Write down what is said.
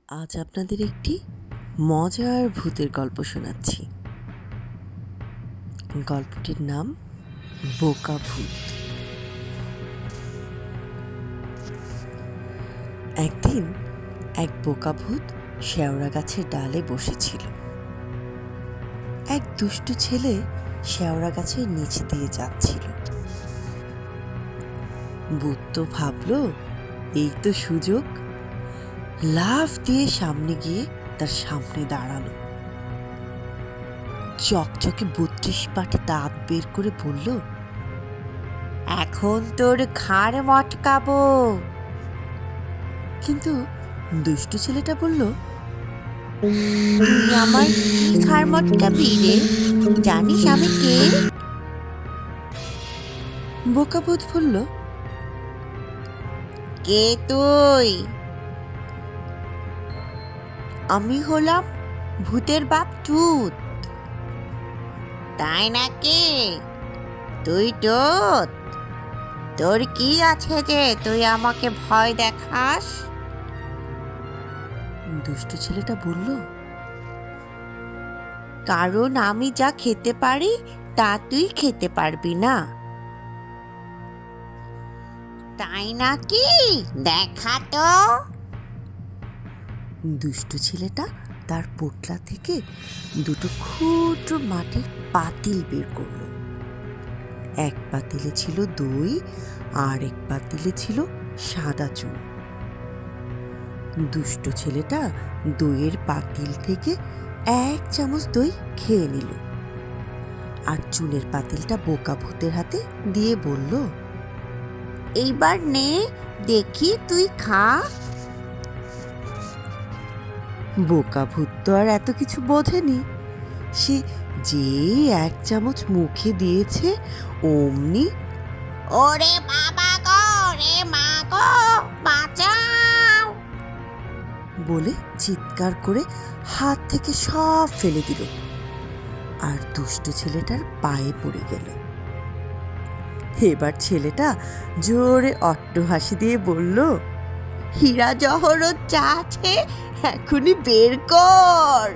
আজ আপনাদের একটি মজার ভূতের গল্প শোনাচ্ছি। গল্পটির নাম বোকা ভূত। একদিন এক বোকা ভূত শেওড়া গাছের ডালে বসেছিল। এক দুষ্টু ছেলে শেওড়া গাছের নিচে দিয়ে যাচ্ছিল। ভূত তো ভাবল, এই তো সুযোগ। লাফ দিয়ে সামনে গিয়ে তার সামনে দাঁড়ালো। চকচকে 32 পাটি দাঁত বের করে বলল, এখন তোর ঘাড় মটকাবো। কিন্তু দুষ্টু ছেলেটা বলল, তুই আমার কি ঘাড় মটকাবি রে? জানিস আমি কে? বোকা ভূত বলল, কে তুই? আমি হলাম ভূতের বাপ ভূত। তাই নাকি? তুই টুত? তোর কি আছে যে তুই আমাকে ভয় দেখাস? দুষ্টু ছেলেটা বলল, কারণ আমি যা খেতে পারি তা তুই খেতে পারবি না। তাই নাকি? দেখা তো। দুষ্টু ছেলেটা তার পোটলা থেকে দুটো ক্ষুদ্র মাটির পাতিল বের করলো। এক পাতিলে ছিল দই আর এক পাতিলে ছিল সাদা চুন। দুষ্টু ছেলেটা দইয়ের পাতিল থেকে 1 চামচ দই খেয়ে নিল আর চুনের পাতিলটা বোকা ভূতের হাতে দিয়ে বলল, এইবার নে, দেখি তুই খা। বোকা ভূত তো আর এত কিছু বোঝেনি। সে যেই 1 চামচ মুখে দিয়েছে, অমনি ওরে বাবা গো, রে মা গো, বাঁচাও বলে চিৎকার করে হাত থেকে সব ফেলে দিল আর দুষ্টু ছেলেটার পায়ে পড়ে গেল। এবার ছেলেটা জোরে অট্টহাসি দিয়ে বলল, হীরা জহরত যা আছে এখনই বের কর।